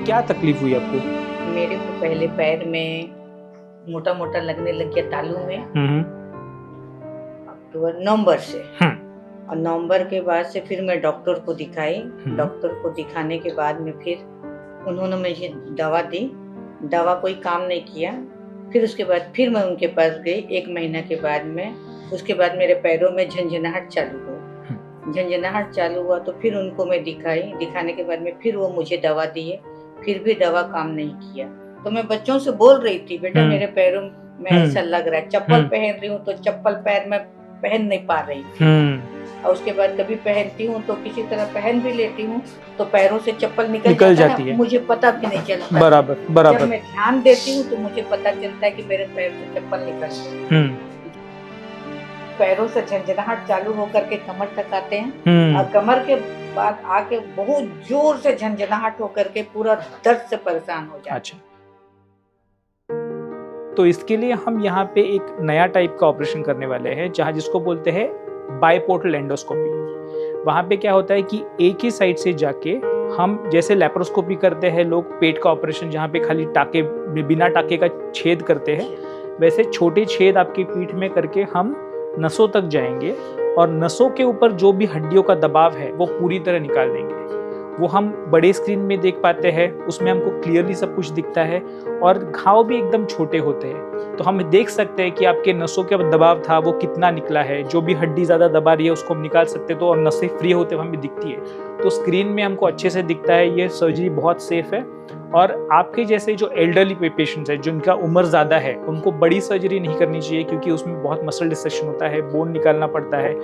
क्या तकलीफ हुई आपको? मेरे को पहले पैर में मोटा मोटा लगने लग गया तालू में अक्टूबर नवंबर से। और नवंबर के बाद से फिर मैं डॉक्टर को दिखाई। डॉक्टर को दिखाने के बाद में फिर उन्होंने मुझे दवा दी। दवा कोई काम नहीं किया। फिर उसके बाद फिर मैं उनके पास गई 1 महीना के बाद में। उसके बाद मेरे पैरों में झंझनाहट चालू हुआ। झंझनाहट चालू हुआ तो फिर उनको मैं दिखाई। दिखाने के बाद में फिर वो मुझे दवा दिए। फिर भी दवा काम नहीं किया। तो मैं बच्चों से बोल रही थी, बेटा मेरे पैरों में ऐसा लग रहा है। चप्पल पहन रही हूँ तो चप्पल पैर में पहन नहीं पा रही थी। और उसके बाद कभी पहनती हूँ तो किसी तरह पहन भी लेती हूँ तो पैरों से चप्पल निकल जाती है, मुझे पता भी नहीं चलता। बराबर। जब मैं ध्यान देती हूँ तो मुझे पता चलता है कि मेरे पैर से चप्पल निकल गई। पैरों से झंझनाहट चालू होकर के कमर तक आते हैं और कमर के बाद आके बहुत जोर से झंझनाहट होकर के पूरा दर्द से परेशान हो जाते। अच्छा, तो इसके लिए हम यहाँ पे एक नया टाइप का ऑपरेशन करने वाले हैं, जहाँ जिसको बोलते हैं बाइपोर्टल एंडोस्कोपी। वहाँ पे क्या होता है कि एक ही साइड से जाके हम जैसे लैप्रोस्कोपी करते हैं लोग, पेट का ऑपरेशन जहाँ पे खाली टाके बिना टाके का छेद करते हैं, वैसे छोटे छेद आपकी पीठ में करके हम नसों तक जाएंगे और नसों के ऊपर जो भी हड्डियों का दबाव है वो पूरी तरह निकाल देंगे। वो हम बड़े स्क्रीन में देख पाते हैं, उसमें हमको क्लियरली सब कुछ दिखता है और घाव भी एकदम छोटे होते हैं। तो हम देख सकते हैं कि आपके नसों के दबाव था वो कितना निकला है। जो भी हड्डी ज़्यादा दबा रही है उसको हम निकाल सकते हैं, तो और नसें फ्री होते हुए हमें दिखती है। तो स्क्रीन में हमको अच्छे से दिखता है। ये सर्जरी बहुत सेफ है। और आपके जैसे जो एल्डरली पेशेंट्स हैं जिनका उम्र ज़्यादा है, उनको बड़ी सर्जरी नहीं करनी चाहिए, क्योंकि उसमें बहुत मसल डिसेक्शन होता है, बोन निकालना पड़ता है।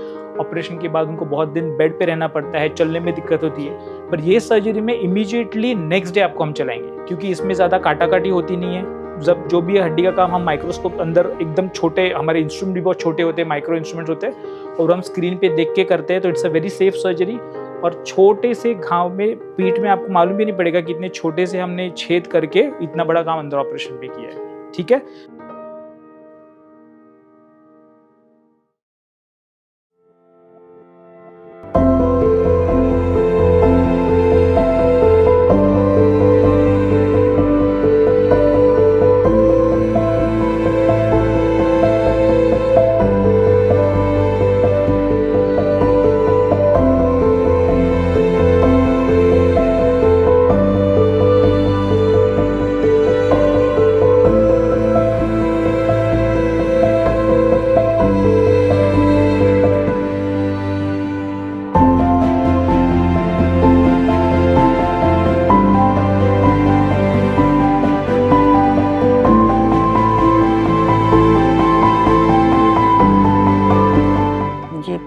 ऑपरेशन के बाद उनको बहुत दिन बेड पे रहना पड़ता है, चलने में दिक्कत होती है। पर ये सर्जरी में इमीडिएटली नेक्स्ट डे आपको हम चलाएंगे, क्योंकि इसमें ज़्यादा काटाकाटी होती नहीं है। जब जो भी हड्डी का काम हम माइक्रोस्कोप अंदर एकदम छोटे, हमारे इंस्ट्रूमेंट भी बहुत छोटे होते हैं, माइक्रो इंस्ट्रूमेंट होते हैं, और हम स्क्रीन पे देख के करते हैं। तो it's a very safe surgery. और छोटे से घाव में पीठ में आपको मालूम भी नहीं पड़ेगा कि इतने छोटे से हमने छेद करके इतना बड़ा काम अंदर ऑपरेशन पे किया है। ठीक है।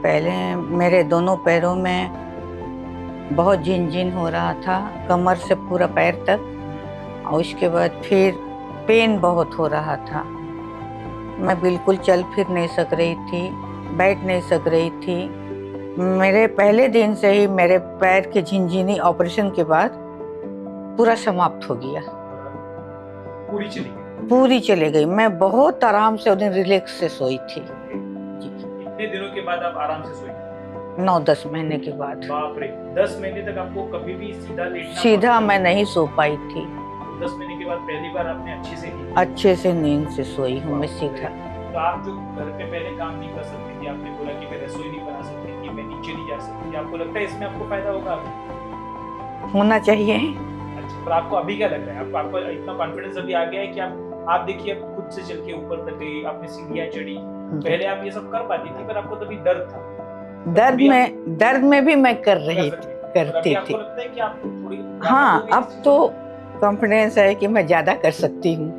पहले मेरे दोनों पैरों में बहुत झिनझिन हो रहा था, कमर से पूरा पैर तक। और उसके बाद फिर पेन बहुत हो रहा था। मैं बिल्कुल चल फिर नहीं सक रही थी, बैठ नहीं सक रही थी। मेरे पहले दिन से ही मेरे पैर की झिनझिनी ऑपरेशन के बाद पूरा समाप्त हो गया। पूरी चली गई। मैं बहुत आराम से उस दिन रिलैक्स से सोई थी। कितने दिनों के बाद आप आराम से सोई? 9-10 महीने के बाद। बाप रे, 10 महीने तक आपको कभी भी सीधा मैं नहीं सो पाई थी। 10 महीने के बाद पहली बार आपने अच्छे से नींद से सोई हूँ मैं सीधा। तो आप जो घर पे पहले काम नहीं कर सकती थी, आपने बोला कि मैं रसोई नहीं बना सकती थी, मैं नीचे नहीं जा सकती थी, आपको लगता है इसमें आपको फायदा होगा? होना चाहिए। अच्छा, पर आपको अभी क्या लग रहा है? आपको इतना कॉन्फिडेंस अभी आ गया है कि आप देखिए खुद से चल के ऊपर तक गई, आपने सीढ़ियाँ चढ़ी। पहले आप ये सब कर पाती थी, पर आपको तभी दर्द था। दर्द में भी मैं करती थी। आपको लगता है कि आप थोड़ी, हाँ, अब तो कॉन्फिडेंस है कि मैं ज्यादा कर सकती हूँ।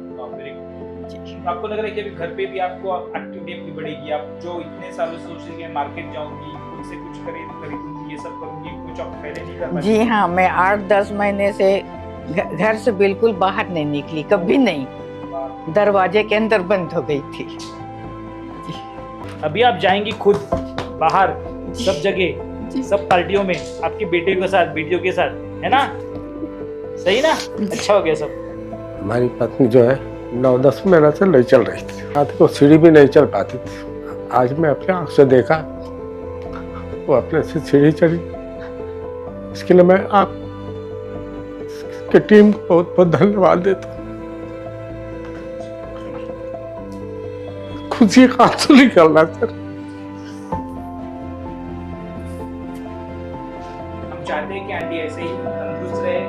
आपको लग रहा है कि अभी घर पे भी आपको एक्टिविटी अपनी बढ़ेगी? आप जो इतने सालों से सोच रही हैं मार्केट जाऊंगी, खुद से कुछ खरीदूंगी, ये सब करूंगी, कुछ आप पहले नहीं कर पाती? जी हाँ, मैं 8-10 महीने से घर से बिल्कुल बाहर नहीं निकली, कभी नहीं। दरवाजे के अंदर बंद हो गई थी। अभी आप जाएंगी खुद बाहर, सब जगह, सब पार्टियों में, आपके बेटे के साथ, बेटियों के साथ, है ना? सही ना? अच्छा हो गया सब। हमारी पत्नी जो है 9-10 महीना से नहीं चल रही थी, रात को सीढ़ी भी नहीं चल पाती थी। आज मैं अपने आँख से देखा वो अपने से सीढ़ी चढ़ी। इसके लिए मैं की टीम को बहुत बहुत धन्यवाद देता हूँ। खुशी का आंसू निकलना सर। हम चाहते हैं कि आंटी ऐसे ही तंदुरुस्त रहे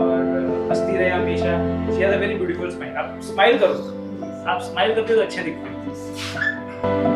और हंसती रहे हमेशा। She has a very beautiful smile. आप स्माइल करो, आप स्माइल करते हो तो अच्छे दिखते हो।